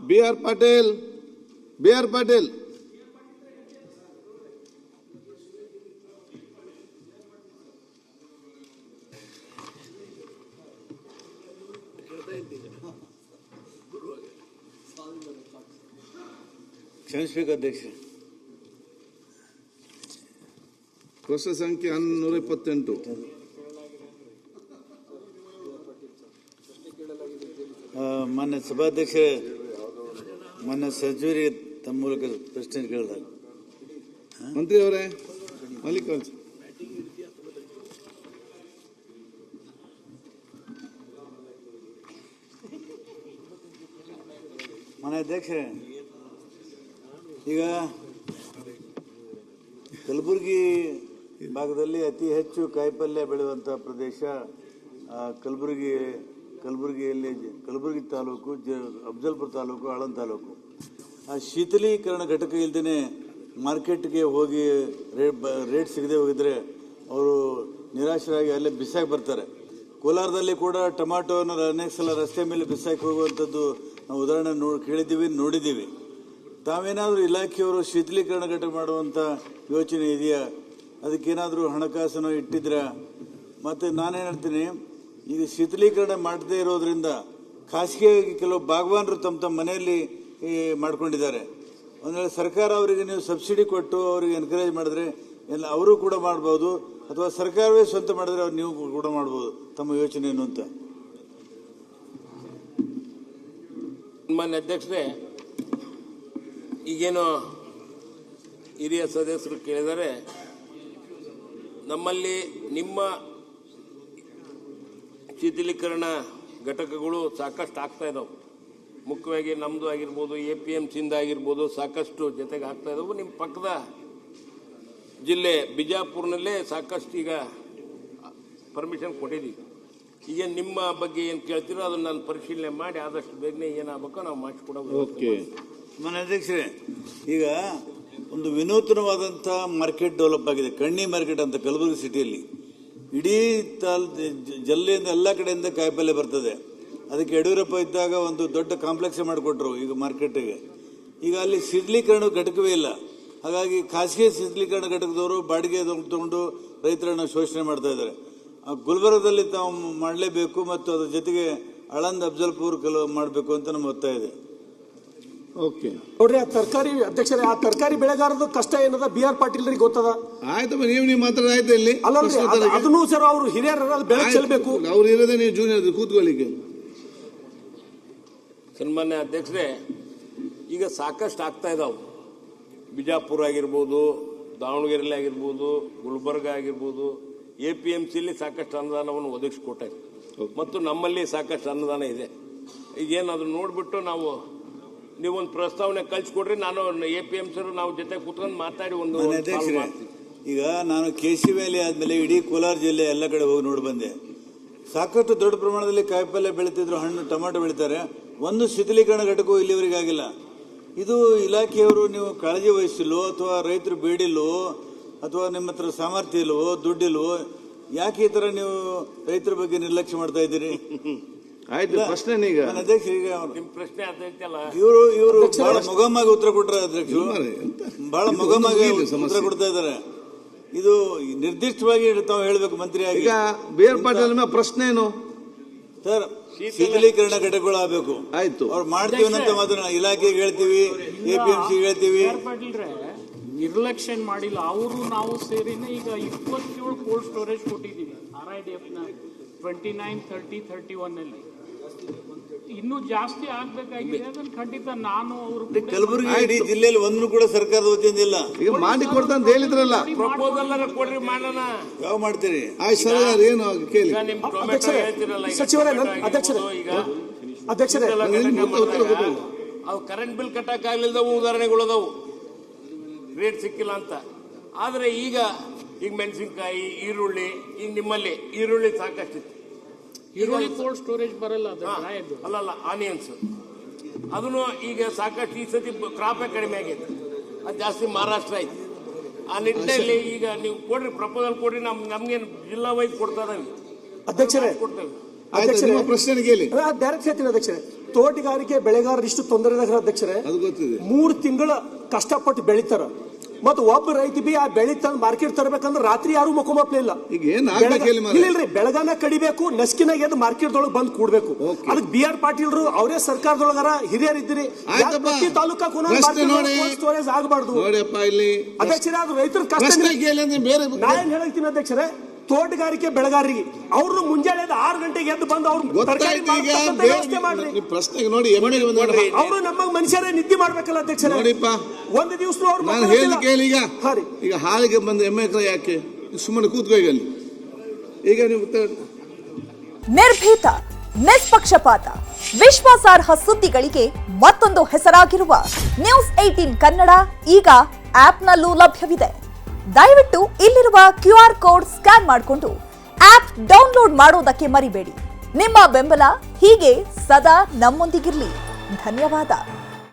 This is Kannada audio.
B.R. Patel. B.R. Patel. ಕ್ಷಮಿಸಬೇಕು ಅಧ್ಯಕ್ಷ. ಪ್ರಶ್ನೆ ಸಂಖ್ಯೆ 1128. ಮಾನ್ಯ ಸಭಾಧ್ಯಕ್ಷರೇ, ಮಾನ್ಯ ಸಚಿವರಿಗೆ ತಮ್ಮ ಮೂಲಕ ಪ್ರಶ್ನೆ ಕೇಳಿದಾಗ ಮಂತ್ರಿ ಅವರೇ, ಮಲ್ಲಿಕಾರ್ಜುನ್ ಮಾನ್ಯ ಅಧ್ಯಕ್ಷರೇ, ಈಗ ಕಲಬುರಗಿ ಭಾಗದಲ್ಲಿ ಅತಿ ಹೆಚ್ಚು ಕಾಯಿಪಲ್ಯ ಬೆಳೆಯುವಂಥ ಪ್ರದೇಶ ಕಲಬುರಗಿ ತಾಲೂಕು, ಅಫಜಲ್ಪುರ ತಾಲೂಕು, ಆಳಂದ ತಾಲೂಕು. ಆ ಶೀತಲೀಕರಣ ಘಟಕ ಇಲ್ದೇ ಮಾರ್ಕೆಟ್ಗೆ ಹೋಗಿ ರೇಟ್ ಸಿಗದೆ ಹೋಗಿದ್ರೆ ಅವರು ನಿರಾಶರಾಗಿ ಅಲ್ಲೇ ಬಿಸಾಕಿ ಬರ್ತಾರೆ. ಕೋಲಾರದಲ್ಲಿ ಕೂಡ ಟೊಮಾಟೋನ ಅನೇಕ ಸಲ ರಸ್ತೆ ಮೇಲೆ ಬಿಸಾಕಿ ಹೋಗುವಂಥದ್ದು ನಾವು ಉದಾಹರಣೆ ಕೇಳಿದ್ದೀವಿ, ನೋಡಿದ್ದೀವಿ. ತಾವೇನಾದರೂ ಇಲಾಖೆಯವರು ಶೀತಲೀಕರಣ ಘಟಕ ಮಾಡುವಂಥ ಯೋಚನೆ ಇದೆಯಾ? ಅದಕ್ಕೇನಾದರೂ ಹಣಕಾಸನ್ನು ಇಟ್ಟಿದ್ರ? ಮತ್ತು ನಾನೇನು ಹೇಳ್ತೀನಿ, ಈಗ ಶೀತಲೀಕರಣ ಮಾಡದೇ ಇರೋದ್ರಿಂದ ಖಾಸಗಿಯಾಗಿ ಕೆಲವು ಬಾಗವಾನರು ತಮ್ಮ ಮನೆಯಲ್ಲಿ ಮಾಡ್ಕೊಂಡಿದ್ದಾರೆ. ಒಂದು ವೇಳೆ ಸರ್ಕಾರ ಅವರಿಗೆ ನೀವು ಸಬ್ಸಿಡಿ ಕೊಟ್ಟು ಅವರಿಗೆ ಎನ್ಕರೇಜ್ ಮಾಡಿದ್ರೆ ಎಲ್ಲ ಅವರು ಕೂಡ ಮಾಡ್ಬೋದು, ಅಥವಾ ಸರ್ಕಾರವೇ ಸ್ವಂತ ಮಾಡಿದ್ರೆ ಅವ್ರು ನೀವು ಕೂಡ ಮಾಡ್ಬೋದು. ತಮ್ಮ ಯೋಚನೆ ಏನು ಅಂತ? ಮಾನ್ಯ ಅಧ್ಯಕ್ಷರೇ, ಈಗೇನು ಹಿರಿಯ ಸದಸ್ಯರು ಕೇಳಿದರೆ, ನಮ್ಮಲ್ಲಿ ನಿಮ್ಮ ಶೀತಲೀಕರಣ ಘಟಕಗಳು ಸಾಕಷ್ಟು ಆಗ್ತಾ ಇದಾವೆ. ಮುಖ್ಯವಾಗಿ ನಮ್ಮದು ಆಗಿರ್ಬೋದು, APMCಯಿಂದ ಆಗಿರ್ಬೋದು, ಸಾಕಷ್ಟು ಜೊತೆಗೆ ಆಗ್ತಾ ಇದಾವೆ. ನಿಮ್ಮ ಪಕ್ಕದ ಜಿಲ್ಲೆ ಬಿಜಾಪುರ್ನಲ್ಲೇ ಸಾಕಷ್ಟು ಈಗ ಪರ್ಮಿಷನ್ ಕೊಟ್ಟಿದ್ದೀವಿ. ಈಗ ನಿಮ್ಮ ಬಗ್ಗೆ ಏನು ಕೇಳ್ತೀರೋ ಅದನ್ನು ನಾನು ಪರಿಶೀಲನೆ ಮಾಡಿ ಆದಷ್ಟು ಬೇಗನೆ ಏನಾಗಬೇಕೋ ನಾವು ಮಾಡಿಸ್ಕೊಡೋದು. ಓಕೆ. ಮಾನ್ಯ ಅಧ್ಯಕ್ಷರೇ, ಈಗ ಒಂದು ವಿನೂತನವಾದಂಥ ಮಾರ್ಕೆಟ್ ಡೆವಲಪ್ ಆಗಿದೆ, ಕಣ್ಣಿ ಮಾರ್ಕೆಟ್ ಅಂತ ಕಲಬುರಗಿ ಸಿಟಿಯಲ್ಲಿ. ಇಡೀ ಜಿಲ್ಲೆಯಿಂದ ಎಲ್ಲ ಕಡೆಯಿಂದ ಕಾಯಿಪಲ್ಯ ಬರ್ತದೆ. ಅದಕ್ಕೆ ಯಡಿಯೂರಪ್ಪ ಇದ್ದಾಗ ಒಂದು ದೊಡ್ಡ ಕಾಂಪ್ಲೆಕ್ಸ್ ಮಾಡಿಕೊಟ್ರು ಈಗ ಮಾರ್ಕೆಟಿಗೆ. ಈಗ ಅಲ್ಲಿ ಶೀತಲೀಕರಣ ಘಟಕವೇ ಇಲ್ಲ. ಹಾಗಾಗಿ ಖಾಸಗಿ ಶೀತಲೀಕರಣ ಘಟಕದವರು ಬಾಡಿಗೆ ತಗೊಂಡು ರೈತರನ್ನು ಶೋಷಣೆ ಮಾಡ್ತಾ ಇದ್ದಾರೆ. ಗುಲ್ಬರ್ಗದಲ್ಲಿ ತಾವು ಮಾಡಲೇಬೇಕು ಮತ್ತು ಅದ್ರ ಜೊತೆಗೆ ಆಳಂದ ಅಫಜಲ್ಪುರ್ ಕೆಲವು ಮಾಡಬೇಕು ಅಂತ ನಮ್ಮ ಒತ್ತಾಯ ಇದೆ. ಓಕೆ ನೋಡ್ರಿ, ಆ ತರಕಾರಿ ಅಧ್ಯಕ್ಷರೇ, ಆ ತರಕಾರಿ ಬೆಳೆಗಾರದು ಕಷ್ಟ ಏನದ B.R. ಪಾಟೀಲ್ ಗೊತ್ತದ? ಆಯ್ತು, ನೀವು ಮಾತಾಡಾಯ್ತು ಇಲ್ಲಿ. ಅದನ್ನು ಸರ್ ಅವರು ಹಿರಿಯರ ಬೆಳೆ ಚೆಲ್ಲಬೇಕು. ಅವ್ರು ಇರೋದೇ ನೀವು ಜೂನಿಯರ್ ಕೂತ್ಕೊಳ್ಳಿಕ್ಕೆ. ಸನ್ಮಾನ್ಯ ಅಧ್ಯಕ್ಷರೇ, ಈಗ ಸಾಕಷ್ಟು ಆಗ್ತಾ ಇದಾವೆ. ಬಿಜಾಪುರ ಆಗಿರ್ಬೋದು, ದಾವಣಗೆರೆಯಲ್ಲಿ ಆಗಿರ್ಬೋದು, ಗುಲ್ಬರ್ಗ ಆಗಿರ್ಬೋದು, APMCಯಲ್ಲಿ ಸಾಕಷ್ಟು ಅನುದಾನವನ್ನು ಒದಗಿಸಿಕೊಟ್ಟಾರೆ ಮತ್ತು ನಮ್ಮಲ್ಲಿ ಸಾಕಷ್ಟು ಅನುದಾನ ಇದೆ. ಈಗೇನು ಅದನ್ನು ನೋಡಿಬಿಟ್ಟು ನೀವೊಂದು ಪ್ರಸ್ತಾವನೆ ಕಳಿಸ್ಕೊಡ್ರಿ, ನಾನು APMC ನಾವು ಜೊತೆ ಕೂತ್ಕೊಂಡು ಮಾತಾಡಿ ಒಂದು. ಈಗ ನಾನು KC ವ್ಯಾಲಿ ಆದ್ಮೇಲೆ ಇಡೀ ಕೋಲಾರ ಜಿಲ್ಲೆ ಎಲ್ಲ ಕಡೆ ಹೋಗಿ ನೋಡಿ ಬಂದೆ. ಸಾಕಷ್ಟು ದೊಡ್ಡ ಪ್ರಮಾಣದಲ್ಲಿ ಕಾಯಿಪಲ್ಯ ಬೆಳೀತಿದ್ರು, ಹಣ್ಣು ಟೊಮಾಟೊ ಬೆಳೀತಾರೆ. ಒಂದು ಶೀತಲೀಕರಣ ಘಟಕವೂ ಇಲ್ಲಿವರೆಗೆ ಆಗಿಲ್ಲ. ಇದು ಇಲಾಖೆಯವರು ನೀವು ಕಾಳಜಿ ವಹಿಸಿಲ್ಲೋ, ಅಥವಾ ರೈತರು ಬೇಡಿಲ್ಲೋ, ಅಥವಾ ನಿಮ್ಮ ಹತ್ರ ಸಾಮರ್ಥ್ಯ ಇಲ್ವೋ, ದುಡ್ಡಿಲ್ವೋ? ಯಾಕೆ ಈ ತರ ನೀವು ರೈತರ ಬಗ್ಗೆ ನಿರ್ಲಕ್ಷ್ಯ ಮಾಡ್ತಾ ಇದ್ದೀರಿ? ಆಯ್ತು, ಪ್ರಶ್ನೆ ಈಗ ಅಧ್ಯಕ್ಷ, ಈಗ ನಿಮ್ಮ ಪ್ರಶ್ನೆ ಅದೈತಲ್ಲ, ಇವರು ಬಹಳ ಮೊಗಮಾಗಿ ಉತ್ತರ ಕೊಟ್ಟರೆ ಅಧ್ಯಕ್ಷರು, ಬಹಳ ಮೊಗಮಾಗಿ ಉತ್ತರ ಕೊಡ್ತಾ ಇದ್ದಾರೆ. ಇದು ನಿರ್ದಿಷ್ಟವಾಗಿ ತಾವು ಹೇಳಬೇಕು ಮಂತ್ರಿ ಆಗಿ. ಈಗ B.R. ಪಾಟೀಲ್ ಪ್ರಶ್ನೆ ಏನು ಸರ್? ಶೀತಲೀಕರಣ ಘಟಕಗಳು ಆಗಬೇಕು. ಆಯ್ತು, ಅವ್ರು ಮಾಡ್ತೀವಿ ಅಂತ ಮಾತ್ರ ಇಲಾಖೆಗೆ ಹೇಳ್ತೀವಿ, APMC ಹೇಳ್ತೀವಿ. ನಿರ್ಲಕ್ಷ್ಯ ಮಾಡಿಲ್ಲ, ಅವರು ನಾವು ಸೇರಿನ ಈಗ 27 ಕೋಲ್ಡ್ ಸ್ಟೋರೇಜ್ ಕೊಟ್ಟಿದ್ದೀವಿ RIDF ನ 29, 30, 31 ಅಲ್ಲಿ. ಇನ್ನೂ ಜಾಸ್ತಿ ಆಗ್ಬೇಕಾಗಿದೆ. ಅದನ್ನ ಖಂಡಿತ ನಾನು ಅವರು ಕಲಬುರಗಿ ಇಡೀ ಜಿಲ್ಲೆಯಲ್ಲಿ ಒಂದನ್ನು ಕೂಡ ಸರ್ಕಾರದ ವತಿಯಿಂದ ಇಲ್ಲ. ಈಗ ಮಾಡಿ ಕೊಡ್ತಾ ಅಂತ ಹೇಳಿದ್ರಲ್ಲ, ಪ್ರಪೋಸಲ್ ಕೊಡ್ರಿ, ಮಾಡೋಣ. ಯಾವ ಮಾಡ್ತೀರಿ? ಆಯ್ತು ಸರ್, ಏನು ಕೇಳಿ. ಸಚಿವರೇ, ಅಧ್ಯಕ್ಷರೇ, ಅವು ಕರೆಂಟ್ ಬಿಲ್ ಕಟ್ಟಕ್ಕಾಗಲಿಲ್ಲದವು ಉದಾಹರಣೆಗಳದವು, ರೇಟ್ ಸಿಕ್ಕಿಲ್ಲ ಅಂತ. ಆದರೆ ಈಗ ಮೆಣಸಿನಕಾಯಿ, ಈರುಳ್ಳಿ, ಈಗ ನಿಮ್ಮಲ್ಲಿ ಈರುಳ್ಳಿ ಸಾಕಷ್ಟಿತ್ತು. ಈರುಳ್ಳಿ ಕೋಲ್ಡ್ ಸ್ಟೋರೇಜ್ ಬರಲ್ಲ, ಅಲ್ಲಲ್ಲ, ಆನಿಯನ್ಸ್ ಅದನ್ನು ಈಗ ಸಾಕಷ್ಟು. ಈ ಸತಿ ಕ್ರಾಪೇ ಕಡಿಮೆ ಆಗೈತೆ, ಅದು ಜಾಸ್ತಿ ಮಹಾರಾಷ್ಟ್ರ ಐತಿ. ಆ ನಿಟ್ಟಿನಲ್ಲಿ ಈಗ ನೀವು ಕೊಡ್ರಿ, ಪ್ರಪೋಸಲ್ ಕೊಡ್ರಿ, ನಮ್ಗೇನು ಜಿಲ್ಲಾ ವೈಸ್ ಕೊಡ್ತಾ ಇದ್ದೀವಿ. ಅಧ್ಯಕ್ಷರೇ ಕೊಡ್ತೇವೆ. ಪ್ರಶ್ನೆ ಕೇಳಿ. ಡೈರೆಕ್ಟ್ ಹೇಳ್ತೀನಿ ಅಧ್ಯಕ್ಷರೇ. ತೋಟಗಾರಿಕೆ ಬೆಳೆಗಾರರು ಇಷ್ಟು ತೊಂದರೆದಾಗ ಅಧ್ಯಕ್ಷರೇ, ಅದು ಗೊತ್ತಿದೆ. 3 ತಿಂಗಳ ಕಷ್ಟಪಟ್ಟು ಬೆಳಿತಾರ, ಮತ್ತು ಒಬ್ಬ ರೈತ ಬಿ ಆ ಬೆಳಿ ತಂದು ಮಾರ್ಕೆಟ್ ತರಬೇಕಂದ್ರೆ ರಾತ್ರಿ ಯಾರು ಮಕ್ಕೊಂಬಪ್ಲಿಲ್ಲ. ಈಗ ಏನ್ ಆಗ್ಬೇಕು ಹೇಳಿ ಮಾರ್ರೆ? ಇಲ್ರಿ, ಬೆಳಗಾನ ಕಡಿಬೇಕು, ನಸ್ಕಿನಾಗ ಎದ್ದು ಮಾರ್ಕೆಟ್ ದೊಳಗೆ ಬಂದು ಕೂಡ್ಬೇಕು. Okay. ಅದಕ್ಕೆ BR ಪಾಟೀಲ್ರು ಅವರೇ ಸರ್ಕಾರದೊಳಗಾರ ಹಿರಿಯರ್ ಇದ್ದೀರಿ, ಆಯ್ತಪ್ಪ. ಪ್ರತಿ ತಾಲೂಕಾ ಪ್ರಶ್ನೆ ನೋಡಿ. ಸ್ಟೋರೇಜ್ ಆಗಬಾರ್ದು. ನೋಡಿಯಪ್ಪ ಇಲ್ಲಿ ಅಧ್ಯಕ್ಷರೇ, ಅದು ರೈತರ ಕಷ್ಟ. ಪ್ರಶ್ನೆ ಕೇಳಿ ಅಂದ್ರೆ ಬೇರೆ ನಾ ಏನ್ ಹೇಳ್ತೀನಿ ಅಧ್ಯಕ್ಷರೇ, ತೋಟಗಾರಿಕೆ ಬೆಳೆಗಾರರಿಗೆ ಅವರು ಮುಂಜಾನೆ 6 ಗಂಟೆಗೆ ಎದ್ದು ಬಂದು ಅವ್ರು ತರಕಾರಿ ಗೊತ್ತಾಯ್ತು. ಈಗ ಮಾರ್ತಕ್ಕಂಥ ವ್ಯವಸ್ಥೆ ಮಾಡ್ರಿ. ನೀವು ಪ್ರಶ್ನೆಗೆ ನೋಡಿ ಎಮ್ಮೆಗೆ ಬಂದ್ರಿ. ಅವರು ನಮ್ಮ ಮನುಷ್ಯರೇ ನಿದ್ದೆ ಮಾಡ್ಬೇಕಲ್ಲ ಅಧ್ಯಕ್ಷರೇ. ನೋಡಿಪ್ಪ, ಒಂದು ದಿವಸ ಅವ್ರು ನಾನು ಹೇಳಿ ಕೇಳಿ. ಈಗ ಹಾ ರೀ, ಈಗ ಹಾಲಿಗೆ ಬಂದ ಎಮ್ಮೆ ಕೈ ಯಾಕೆ ಸುಮ್ಮನೆ ಕೂತ್ಕೋ ಈಗ ಅಲ್ಲಿ. ಈಗ ನೀವು ನಿರ್ಭೀತ, ನಿಷ್ಪಕ್ಷಪಾತ, ವಿಶ್ವಾಸಾರ್ಹ ಸುದ್ದಿಗಳಿಗೆ ಮತ್ತೊಂದು ಹೆಸರಾಗಿರುವ News18 ಕನ್ನಡ ಈಗ ಆಪ್ನಲ್ಲೂ ಲಭ್ಯವಿದೆ. ದಯವಿಟ್ಟು ಇಲ್ಲಿರುವ QR ಕೋಡ್ ಸ್ಕ್ಯಾನ್ ಮಾಡಿಕೊಂಡು ಆಪ್ ಡೌನ್ಲೋಡ್ ಮಾಡೋದಕ್ಕೆ ಮರಿಬೇಡಿ. ನಿಮ್ಮ ಬೆಂಬಲ ಹೀಗೆ ಸದಾ ನಮ್ಮೊಂದಿಗಿರಲಿ. ಧನ್ಯವಾದ.